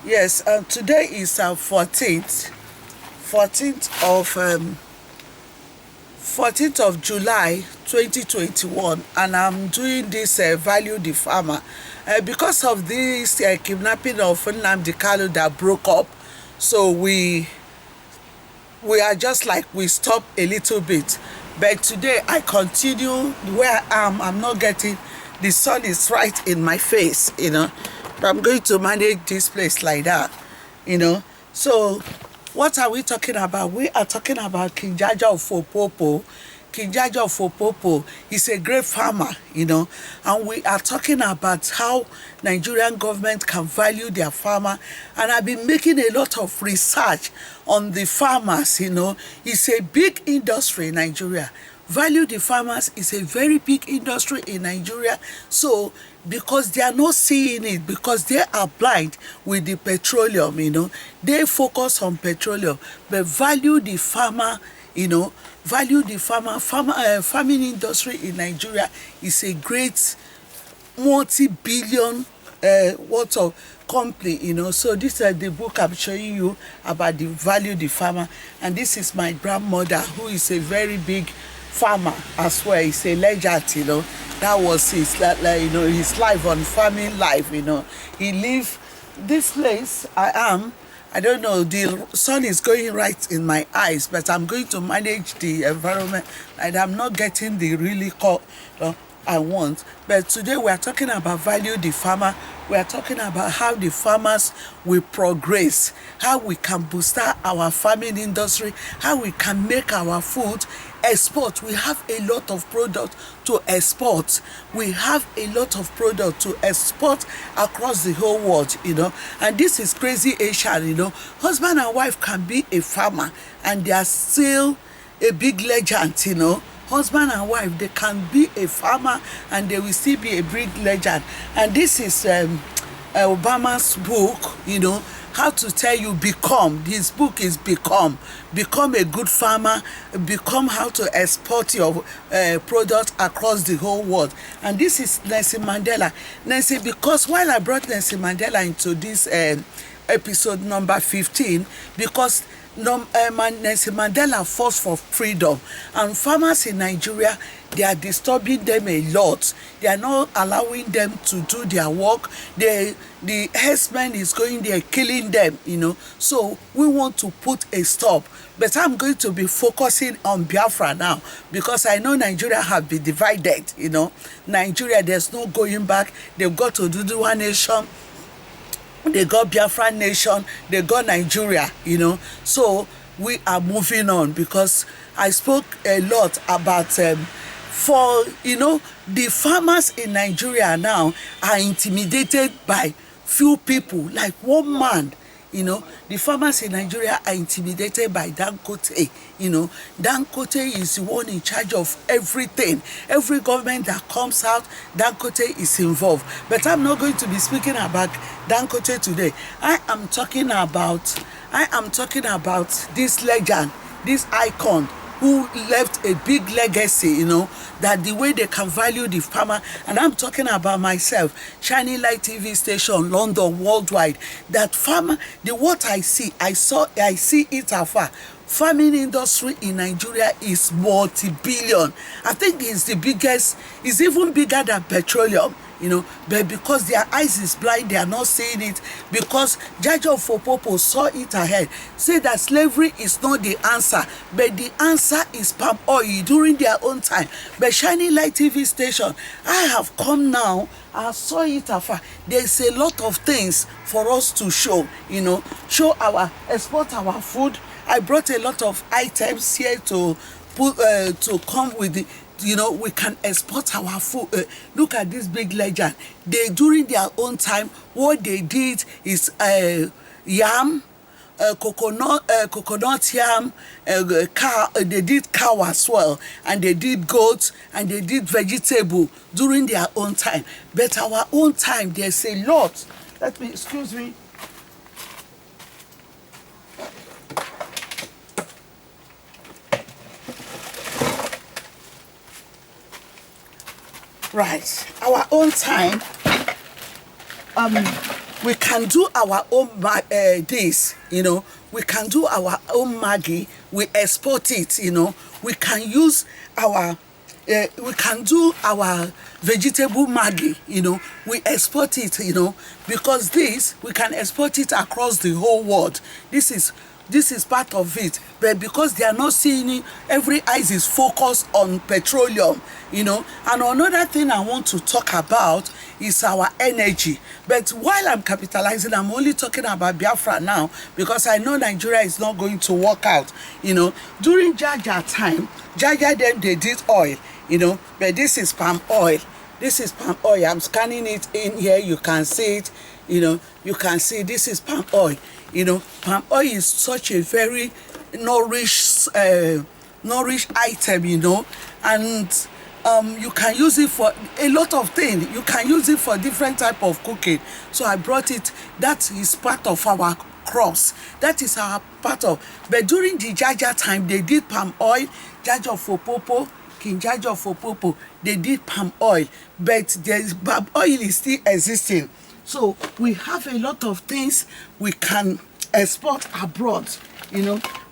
Yes, today is 14th of July 2021, and I'm doing this value the farmer because of this kidnapping of Nnamdi Kanu that broke up. So we are just like we stop a little bit, but today I continue where I am. I'm not getting, the sun is right in my face, but I'm going to manage this place like that. So what are we talking about? We are talking about King JAJA of Opobo. King JAJA of Opobo is a great farmer, and we are talking about how Nigerian government can value their farmer. And I've been making a lot of research on the farmers. It's a big industry in Nigeria. Value the farmers is a very big industry in Nigeria. So because they are not seeing it, because they are blind with the petroleum, they focus on petroleum, but value the farmer, value the farming industry in Nigeria is a great multi-billion worth of company. So this is the book I'm showing you about the value the farmer, and this is my grandmother, who is a very big farmer as well. He's a legend. That was his life on farming life. He lived this place. I don't know, the sun is going right in my eyes, but I'm going to manage the environment, and I'm not getting the really cold I want. But today we are talking about value the farmer. We are talking about how the farmers will progress, how we can boost our farming industry, how we can make our food export. We have a lot of product to export. We have a lot of product to export across the whole world, and this is crazy Asian. Husband and wife can be a farmer and they are still a big legend. Husband and wife, they can be a farmer and they will still be a big legend. And this is Obama's book, how to tell you become. His book is become a good farmer, become how to export your product across the whole world. And this is Nelson Mandela. Nancy, because while I brought Nelson Mandela into this episode number 15, because Nelson Mandela fought for freedom, and farmers in Nigeria, they are disturbing them a lot. They are not allowing them to do their work. The herdsmen is going there killing them, So we want to put a stop. But I'm going to be focusing on Biafra now, because I know Nigeria have been divided. Nigeria, there's no going back. They've got to do the one nation. They got Biafra nation, they got Nigeria, So we are moving on, because I spoke a lot about the farmers in Nigeria now are intimidated by few people, like one man. The farmers in Nigeria are intimidated by Dangote. Dangote is the one in charge of everything. Every government that comes out, Dangote is involved. But I'm not going to be speaking about Dangote today. I am talking about this legend, this icon, who left a big legacy, that the way they can value the farmer. And I'm talking about myself, Shining Light TV station, London, worldwide. That farmer, what I see it afar. Farming industry in Nigeria is multi-billion. I think it's the biggest, it's even bigger than petroleum. But because their eyes is blind, they are not seeing it. Because JAJA of Opobo saw it ahead, say that slavery is not the answer, but the answer is palm oil during their own time. But Shining Light TV station, I have come now, I saw it afar. There's a lot of things for us to show, export our food. I brought a lot of items here to come with the, we can export our food. Look at this big legend. They, during their own time, what they did is yam, coconut yam, cow. They did cow as well, and they did goat, and they did vegetable during their own time. But our own time, there's a lot. Excuse me. Right, our own time, we can do our own this, we can do our own Maggi, we export it, we can use our we can do our vegetable Maggi, we export it, because this we can export it across the whole world. This is part of it, but because they are not seeing it, every eyes is focused on petroleum, and another thing I want to talk about is our energy. But while I'm capitalizing, I'm only talking about Biafra now because I know Nigeria is not going to work out. During JAJA time, JAJA then they did oil, but this is palm oil. This is palm oil. I'm scanning it in here. You can see it. You can see this is palm oil. Palm oil is such a very nourished item, and you can use it for a lot of things. You can use it for different type of cooking. So I brought it. That is part of our crops. That is our part of. But during the JAJA time, they did palm oil, JAJA of Opobo, King JAJA of Opobo. They did palm oil, but the palm oil is still existing. So we have a lot of things we can export abroad.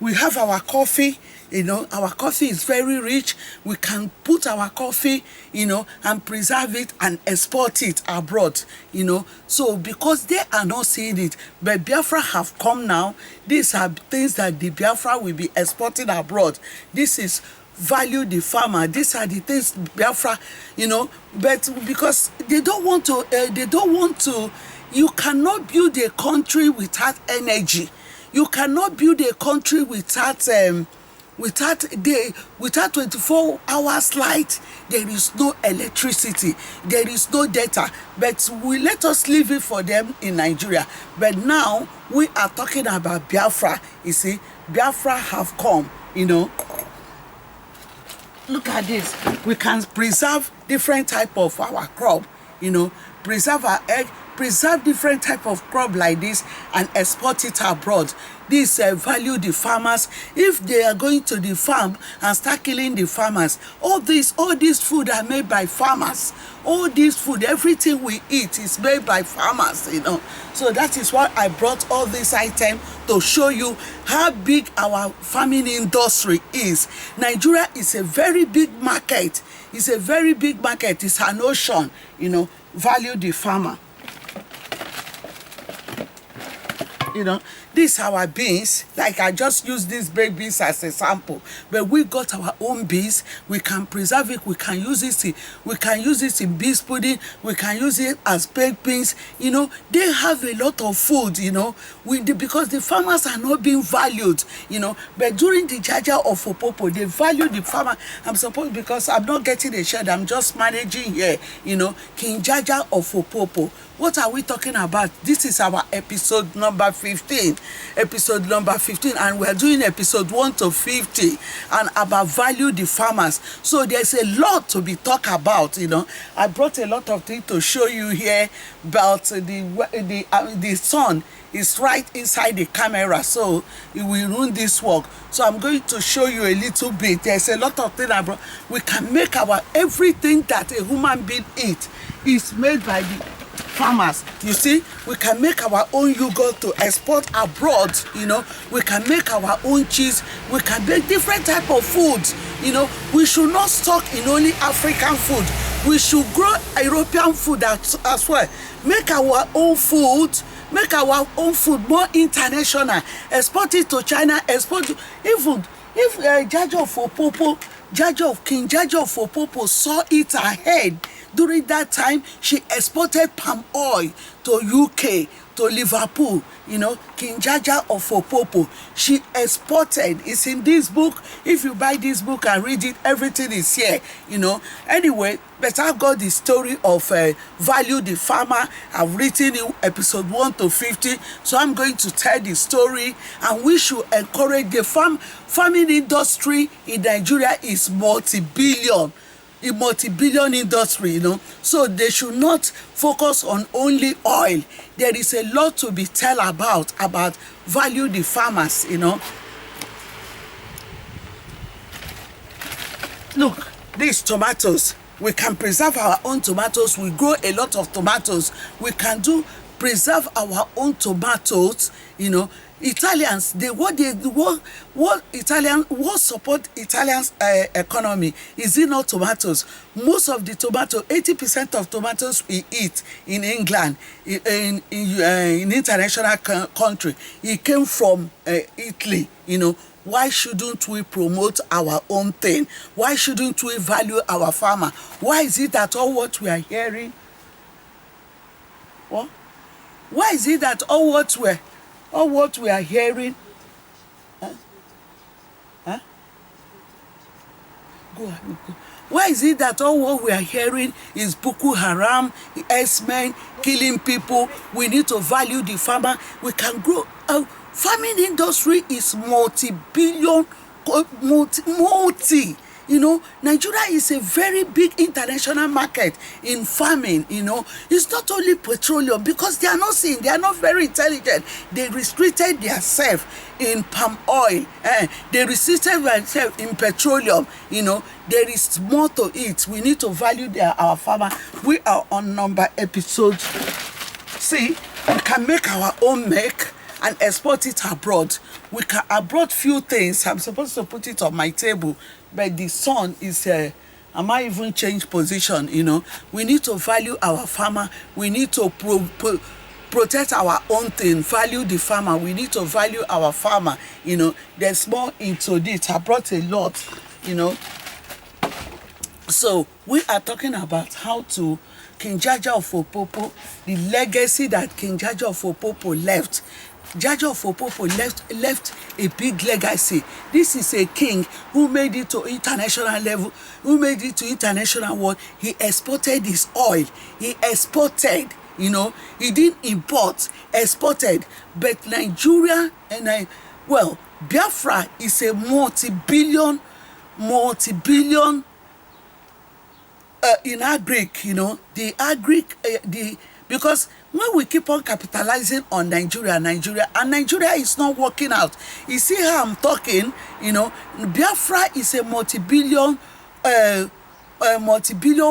We have our coffee. Our coffee is very rich. We can put our coffee, and preserve it and export it abroad, So because they are not seeing it, but Biafra have come now, these are things that the Biafra will be exporting abroad. This is value the farmer. These are the things Biafra, but because they don't want to, you cannot build a country without energy. You cannot build a country without 24 hours light. There is no electricity, there is no data, but we let us leave it for them in Nigeria. But now we are talking about Biafra. You see, Biafra have come, Look at this. We can preserve different type of our crop, preserve our egg, preserve different type of crop like this and export it abroad. This value the farmers. If they are going to the farm and start killing the farmers, all this food are made by farmers. All this food, everything we eat is made by farmers, So that is why I brought all this item to show you how big our farming industry is. Nigeria is a very big market. It's a very big market. It's an ocean, value the farmer. These our beans. Like I just used these baked beans as a sample, but we got our own beans. We can preserve it. We can use it. We can use it in beans pudding. We can use it as baked beans. They have a lot of food. Because the farmers are not being valued. But during the JAJA of Opobo, they value the farmer. I'm supposed, because I'm not getting a shed. I'm just managing here. King JAJA of Opobo. What are we talking about? This is our episode number 15. Episode number 15, and we're doing episode 1 to 50 and about value the farmers. So there's a lot to be talked about. I brought a lot of things to show you here, but the sun is right inside the camera, so it will ruin this work. So I'm going to show you a little bit. There's a lot of things I brought. We can make everything that a human being eats is made by the farmers. You see, we can make our own yogurt to export abroad. We can make our own cheese. We can make different type of foods. We should not stock in only African food. We should grow European food as well. Make our own food. Make our own food more international. Export it to China. Export to, even if JAJA of Opobo, King JAJA of Opobo saw it ahead. During that time, she exported palm oil to UK, to Liverpool. King JAJA of Opobo, she exported. It's in this book. If you buy this book and read it, everything is here. Anyway, but I've got the story of value the farmer. I've written in episode 1 to 50. So I'm going to tell the story, and we should encourage the farming industry in Nigeria is multi-billion industry, so they should not focus on only oil. There is a lot to be tell about value the farmers. Look, these tomatoes, we can preserve our own tomatoes. We grow a lot of tomatoes. We can do preserve our own tomatoes, you know. Italians, what support Italians economy, is it not tomatoes? Most of the tomato, 80% of tomatoes we eat in England, in international country, it came from Italy, you know. Why shouldn't we promote our own thing? Why shouldn't we value our farmer? Why is it that all what we are hearing, what? Why is it that all what we are hearing, why is it that all what we are hearing is Boko Haram, S-men, killing people? We need to value the farmer. We can grow. Farming industry is multi-billion, multi. You know, Nigeria is a very big international market in farming, you know. It's not only petroleum, because they are not seeing, they are not very intelligent. They restricted themselves in palm oil. They restricted themselves in petroleum, you know. There is more to it. We need to value our farmer. We are on number episode. See, we can make our own milk and export it abroad. We can abroad few things. I'm supposed to put it on my table, but the sun is I might even change position, you know. We need to value our farmer. We need to protect our own thing, value the farmer. We need to value our farmer, you know. There's more into this. I brought a lot, you know. So we are talking about how to King JAJA of Opobo, the legacy that King JAJA of Opobo left. JAJA of Opobo left a big legacy. This is a king who made it to international level, who made it to international world. He exported his oil. He exported, you know. He didn't import, exported. But Nigeria and Biafra is a multi-billion in agric, you know. The agric, because when we keep on capitalizing on Nigeria, and Nigeria is not working out. You see how I'm talking, you know. Biafra is a multi-billion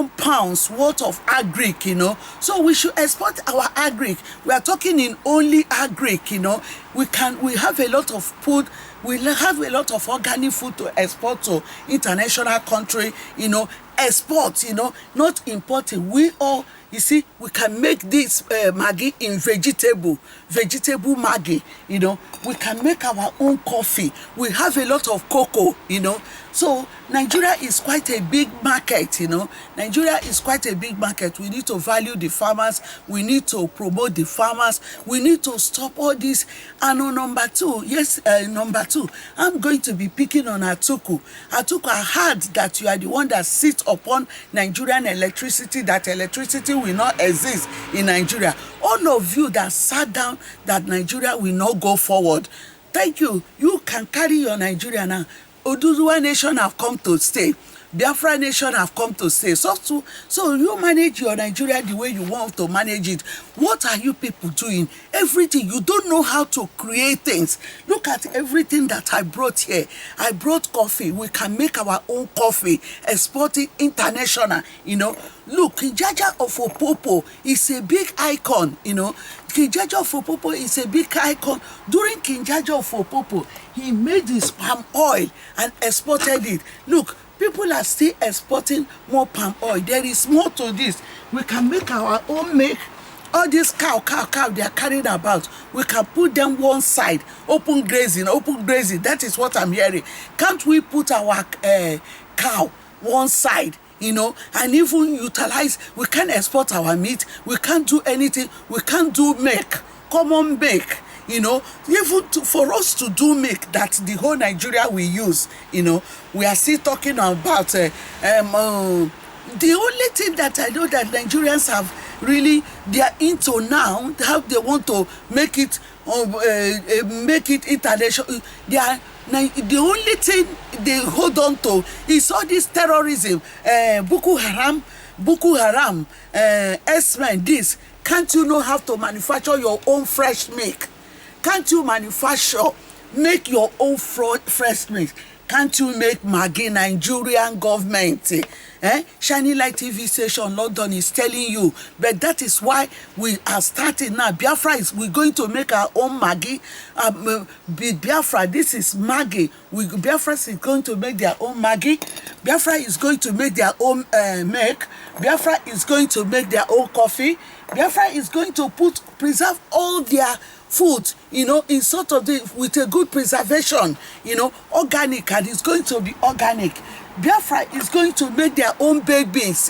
pounds worth of agric, you know. So we should export our agric. We are talking in only agric, you know. We have a lot of food. We have a lot of organic food to export to international country, you know. Export, you know, not importing. We all, you see, we can make this Maggi in vegetable Maggi, you know. We can make our own coffee. We have a lot of cocoa, you know. So Nigeria is quite a big market, you know. Nigeria is quite a big market. We need to value the farmers. We need to promote the farmers. We need to stop all this. And on number two, I'm going to be picking on Atuku. Atuku, I heard that you are the one that sits upon Nigerian electricity, that electricity will not exist in Nigeria. All of you that sat down that Nigeria will not go forward, thank you. You can carry your Nigeria now. Oduduwa nation have come to stay. Biafra nation have come to stay. So you manage your Nigeria the way you want to manage it. What are you people doing? Everything. You don't know how to create things. Look at everything that I brought here. I brought coffee. We can make our own coffee, export it international, you know. Look, King JAJA of Opobo is a big icon, you know. King JAJA of Opobo is a big icon. During King JAJA of Opobo, he made his palm oil and exported it. Look, people are still exporting more palm oil. There is more to this. We can make our own milk. All these cow they are carrying about, we can put them one side, open grazing. That is what I'm hearing. Can't we put our cow one side, you know, and even utilize? We can export our meat. We can't do anything. We can't do milk, common milk, you know. Even for us to do milk that the whole Nigeria we use, you know, we are still talking about the only thing that I know that Nigerians have really, they are into now, how they want to make it international. The only thing they hold on to is all this terrorism, Boko Haram, S-men, this. Can't you know how to manufacture your own fresh milk? Can't you make your own fresh milk? Can't you make Maggi? Nigerian government, Shining Light TV station London is telling you, but that is why we are starting now. Biafra we're going to make our own Maggi. Biafra, this is Maggi. Biafra is going to make their own Maggi. Biafra is going to make their own milk. Biafra is going to make their own coffee. Biafra is going to preserve all their food, in sort of with a good preservation, organic, and it's going to be organic. Biafra is going to make their own baked beans,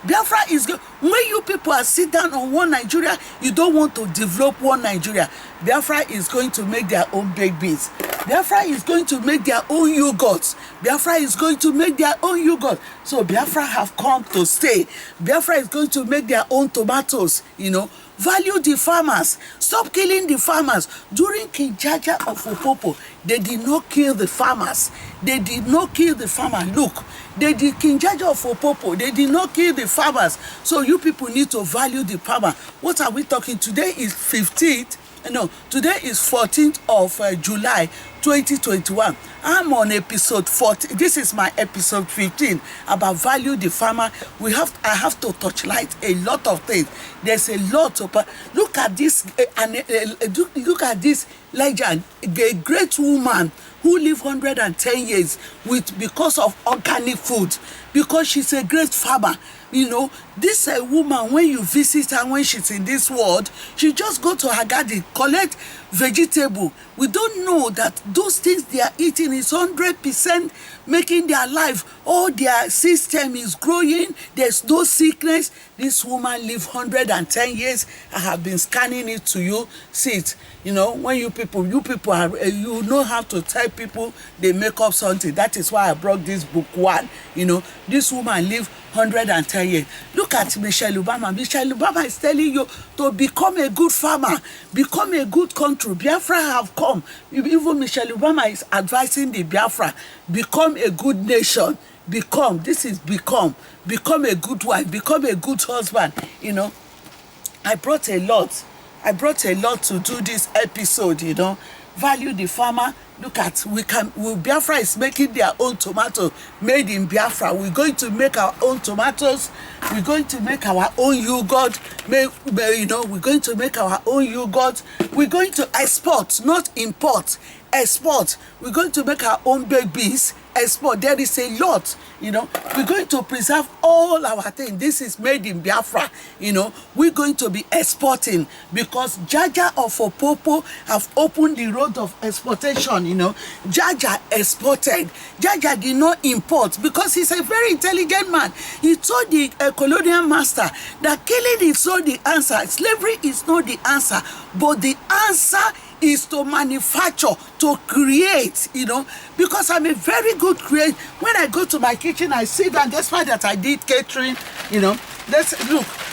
Biafra is when you people are sit down on one Nigeria, you don't want to develop one Nigeria. Biafra is going to make their own baked beans. Biafra is going to make their own yogurt. Biafra is going to make their own yogurt. So Biafra have come to stay. Biafra is going to make their own tomatoes, Value the farmers. Stop killing the farmers. During King JAJA of Opobo, they did not kill the farmers. They did not kill the farmers. Look, they did King JAJA of Opobo. They did not kill the farmers. So you people need to value the farmer. What are we talking? Today is 15th. No, today is 14th of July 2021. I'm on episode 40. This is my episode 15 about value the farmer. I have to touchlight a lot of things. There's a lot of look at this look at this legend, a great woman who lived 110 years because of organic food, because she's a great farmer. This woman, when you visit her, when she's in this world, she just go to her garden, collect vegetable. We don't know that those things they are eating is 100% making their life, all their system is growing. There's no sickness. This woman lived 110 years. I have been scanning it to you. See it. When you people are, you know how to tell people they make up something. That is why I brought this book one. This woman lived 110 years. Look at Michelle Obama. Michelle Obama is telling you to become a good farmer, become a good country. Biafra have come. Even Michelle Obama is advising the Biafra, become a good nation. Become a good wife, become a good husband. I brought a lot to do this episode. Value the farmer. Look at, Biafra is making their own tomato made in Biafra. We're going to make our own tomatoes. We're going to make our own yogurt. We're going to make our own yogurt. We're going to export, not import. Export. We're going to make our own baked beans. Export. There is a lot. We're going to preserve all our things. This is made in Biafra. We're going to be exporting because JAJA of Opobo have opened the road of exportation. JAJA exported. JAJA did not import because he's a very intelligent man. He told the colonial master that killing is not the answer. Slavery is not the answer. But the answer is to manufacture, to create, because I'm a very good creator. When I go to my kitchen, I sit down. That's why that I did catering, Look,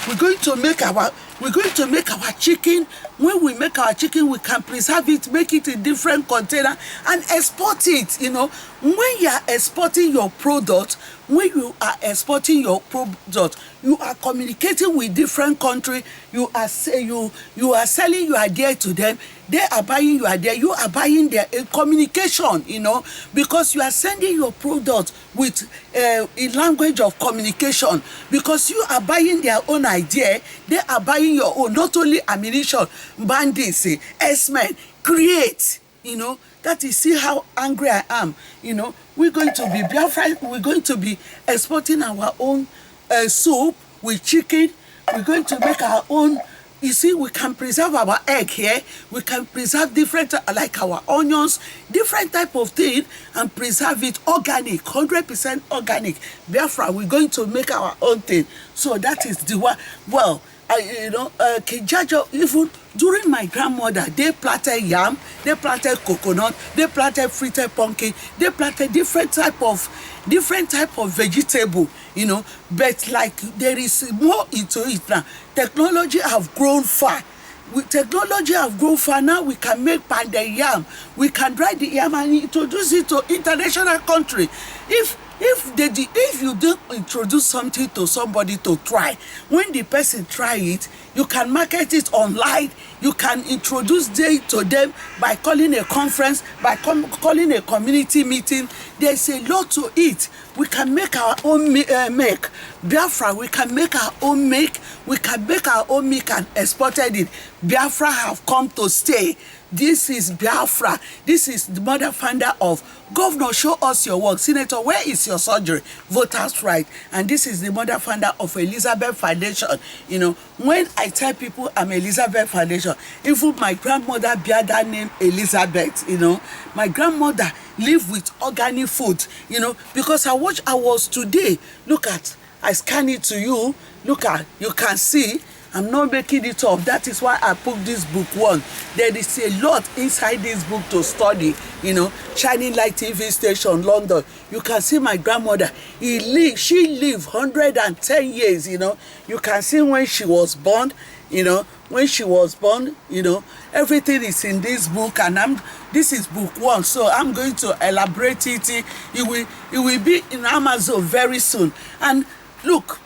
we're going to make our chicken. When we make our chicken, we can preserve it, make it in different container and export it. When you are exporting your product, you are communicating with different countries. You are selling your idea to them. They are buying your idea. You are buying their communication. Because you are sending your product with a language of communication. Because you are buying their own idea, they are buying your own. Not only ammunition, bandits, S-men, create. That is, see how angry I am. We're going to be Biafra. We're going to be exporting our own soup with chicken. We're going to make our own. You see, we can preserve our egg here. We can preserve different, like our onions, different type of thing, and preserve it organic, 100% organic. Biafra, we're going to make our own thing. So that is the one. Well, King JAJA, even during my grandmother, they planted yam, they planted coconut, they planted frited pumpkin, they planted different type of vegetable, but like there is more into it now. Technology have grown far. Technology have grown far. Now we can make pounded yam. We can dry the yam and introduce it to international country. If you don't introduce something to somebody to try, when the person try it, You can market it online. You can introduce it to them by calling a conference, by calling a community meeting. There's a lot to it. We can make our own make. Biafra, we can make our own make. We can make our own make and exported it. Biafra have come to stay. This is Biafra. This is the mother founder of Governor, show us your work. Senator, where is your surgery? Voters' right. And this is the mother founder of Elizabeth Foundation. You know, when I tell people I'm Elizabeth Foundation, even my grandmother bear that name Elizabeth, you know. My grandmother lived with organic food, you know, because I was today. Look at, I scan it to you. Look at, you can see. I'm not making it up. That is why I put this book one. There is a lot inside this book to study. You know, Shining Light TV station, London. You can see my grandmother. She lived 110 years. You know, you can see when she was born. You know, when she was born. You know, everything is in this book, and this is book one. So I'm going to elaborate it. It will be in Amazon very soon. And look.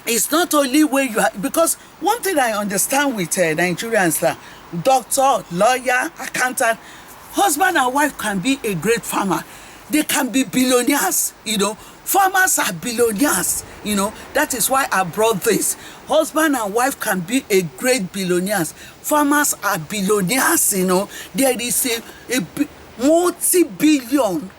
It's not only where you are, because one thing I understand with Nigerians, doctor, lawyer, accountant, husband and wife can be a great farmer. They can be billionaires, you know. Farmers are billionaires, you know. That is why I brought this. Husband and wife can be a great billionaires. Farmers are billionaires, you know. There is a multi-billion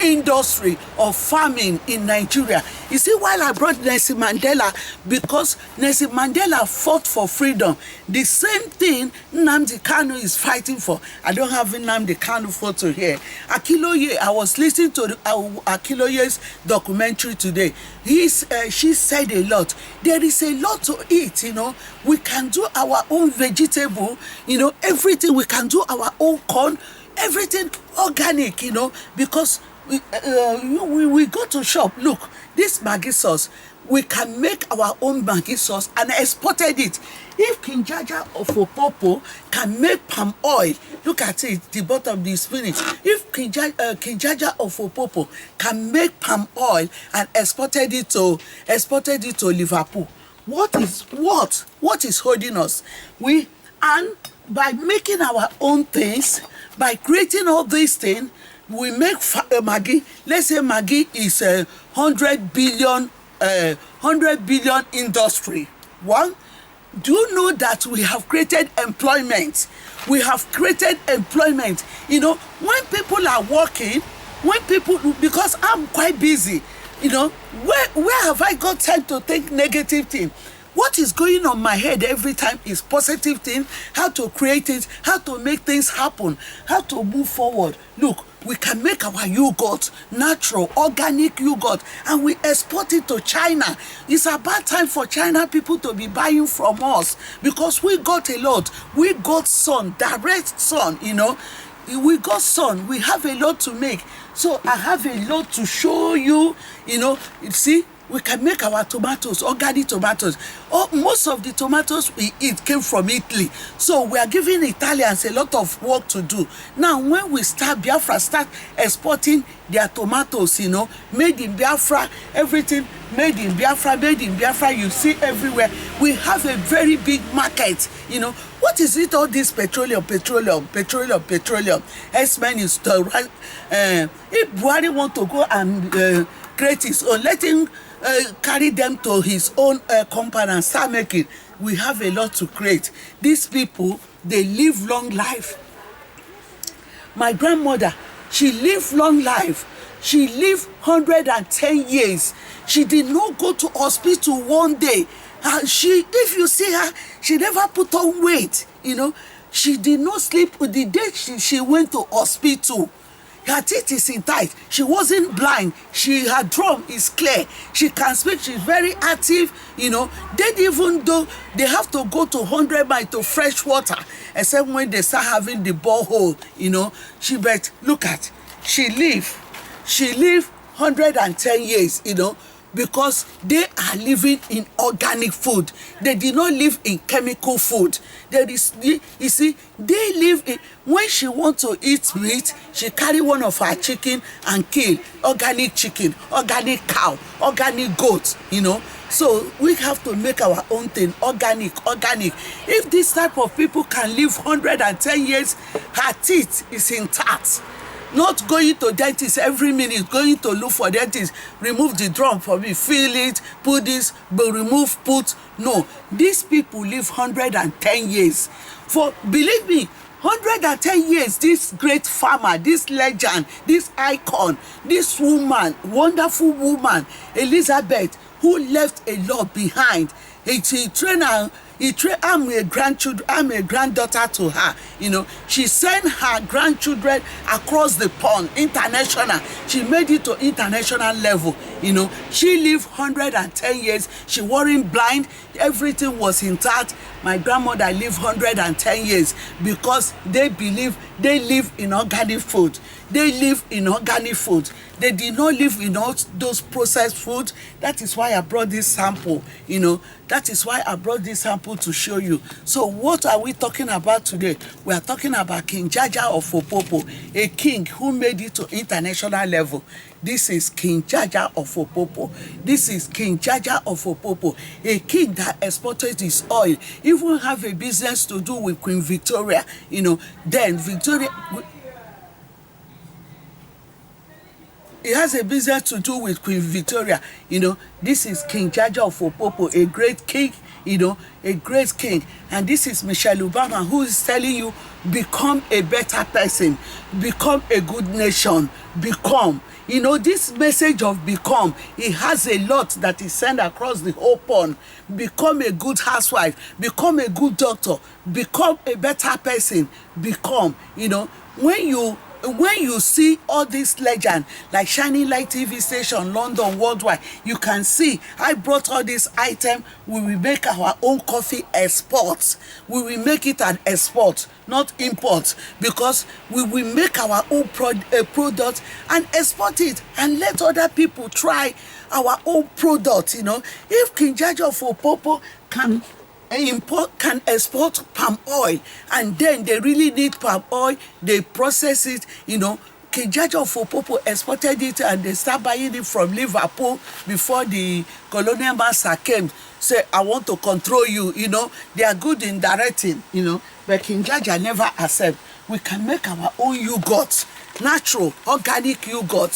industry of farming in Nigeria. You see, while I brought Nelson Mandela, because Nelson Mandela fought for freedom, the same thing Nnamdi Kanu is fighting for. I don't have Nnamdi Kanu photo here. Akiloye, I was listening to Akiloye's documentary today. She said a lot. There is a lot to eat, you know. We can do our own vegetable, you know, everything. We can do our own corn, everything organic, you know, because we go to shop. Look, this Maggi sauce, we can make our own Maggi sauce and exported it. If King JAJA of Opobo can make palm oil, look at it, the bottom is finished. If King JAJA of Opobo can make palm oil and exported it to Liverpool, what is holding us? And by making our own things, by creating all these things, we make Maggi. Let's say Maggi is a 100 billion industry. One, do you know that we have created employment? We have created employment. You know, when people are working, because I'm quite busy, you know, where have I got time to think negative things? What is going on my head every time is positive thing, how to create it, how to make things happen, how to move forward. Look, we can make our yogurt, natural, organic yogurt, and we export it to China. It's about time for China people to be buying from us, because we got a lot. We got sun, direct sun, you know. We got sun. We have a lot to make. So I have a lot to show you, you know. You see, we can make our tomatoes, organic tomatoes. Most of the tomatoes we eat came from Italy. So we are giving Italians a lot of work to do. Now, when we Biafra start exporting their tomatoes, you know, made in Biafra, everything made in Biafra, you see everywhere. We have a very big market, you know. What is it, all this petroleum? X-Men is the right. If Buhari want to go and create his own, let him carry them to his own compound and start making. We have a lot to create. These people, they live long life. My grandmother, she lived long life. She lived 110 years. She did not go to hospital one day. If you see her, she never put on weight, you know. She did not sleep the day she went to hospital. Her teeth is intact. She wasn't blind. Her drum is clear. She can speak. She's very active, you know. Even though they have to go to 100 miles to fresh water, except when they start having the borehole, you know. She lived 110 years, you know, because they are living in organic food. They did not live in chemical food. You see, they live in, when she wants to eat meat, she carry one of her chicken and kill organic chicken, organic cow, organic goat, you know. So we have to make our own thing organic. If this type of people can live 110 years, her teeth is intact. Not going to dentist every minute, going to look for dentist, remove the drum for me, fill it, put this, but remove, put. No, these people live 110 years. For, believe me, 110 years, this great farmer, this legend, this icon, this woman, wonderful woman, Elizabeth, who left a lot behind. He trained her. I'm a granddaughter to her. She sent her grandchildren across the pond, international. She made it to international level. She lived 110 years. She wasn't blind. Everything was intact. My grandmother lived 110 years because they believe they live in organic food. They live in organic food. They did not live in all those processed food. That is why I brought this sample. That is why I brought this sample to show you. So what are we talking about today? We are talking about King JAJA of Opobo, a king who made it to international level. This is King JAJA of Opobo. This is King JAJA of Opobo, a king that exported his oil. Even have a business to do with Queen Victoria. Then Victoria. It has a business to do with Queen Victoria. This is King JAJA of Opobo, a great king, a great king. And this is Michelle Obama, who is telling you, become a better person, become a good nation, become. This message of become, it has a lot that is sent across the whole pond. Become a good housewife, become a good doctor, become a better person, become. When you see all this legend like Shining Light TV station, London, worldwide, you can see I brought all these items. We will make our own coffee exports. We will make it an export, not import, because we will make our own product and export it and let other people try our own product. If King JAJA of Opobo can export palm oil, and then they really need palm oil, they process it. King JAJA of Opobo exported it, and they start buying it from Liverpool before the colonial master came. Say, I want to control you. They are good in directing. But King JAJA never accept. We can make our own yogurt, natural, organic yogurt.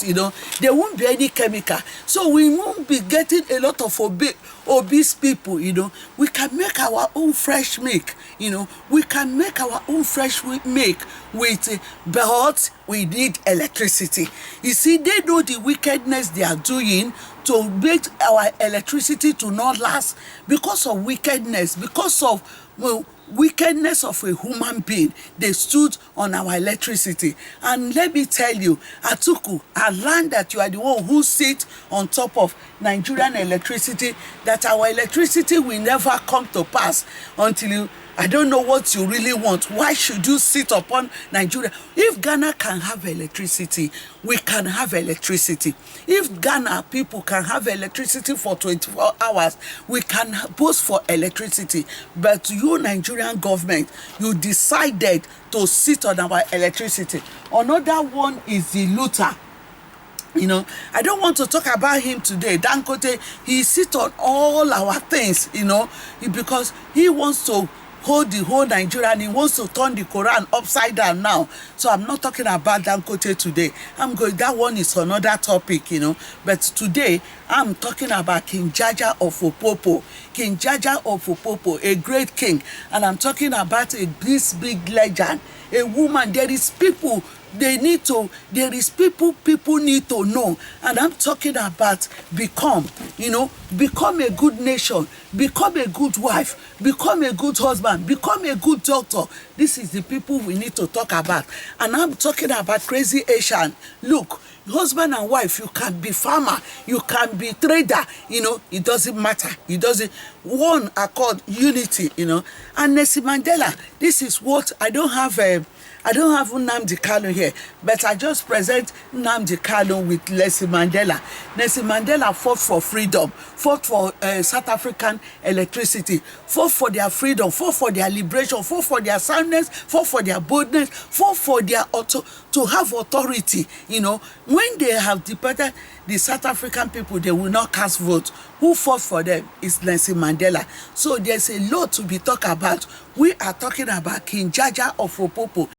There won't be any chemical, so we won't be getting a lot of obese people. We can make our own fresh milk. We can make our own fresh milk with, but we need electricity. You see, they know the wickedness they are doing to make our electricity to not last because of wickedness, because of wickedness of a human being. They stood on our electricity. And let me tell you, Atuku, I learned that you are the one who sit on top of Nigerian electricity, that our electricity will never come to pass until you, I don't know what you really want. Why should you sit upon Nigeria? If Ghana can have electricity, we can have electricity. If Ghana people can have electricity for 24 hours, we can boast for electricity. But you, Nigerian government, you decided to sit on our electricity. Another one is the looter. I don't want to talk about him today. Dangote, he sits on all our things, because he wants to hold the whole Nigeria, and he wants to turn the Quran upside down now. So I'm not talking about Dangote today. That one is another topic, But today, I'm talking about King JAJA of Opobo. King JAJA of Opobo, a great king. And I'm talking about this big legend, a woman. There is people need to know. And I'm talking about become a good nation, become a good wife, become a good husband, become a good doctor. This is the people we need to talk about. And I'm talking about crazy Asian. Look, husband and wife, you can be farmer, you can be trader, it doesn't matter. It doesn't. One are called unity, And Nelson Mandela, this is what I don't have I don't have Nnamdi Kanu here, but I just present Nnamdi Kanu with Nelson Mandela. Nelson Mandela fought for freedom, fought for South African electricity, fought for their freedom, fought for their liberation, fought for their soundness, fought for their boldness, fought for their to have authority. You know, when they have deported the South African people, they will not cast vote. Who fought for them is Nelson Mandela. So there's a lot to be talked about. We are talking about King JAJA of Opobo.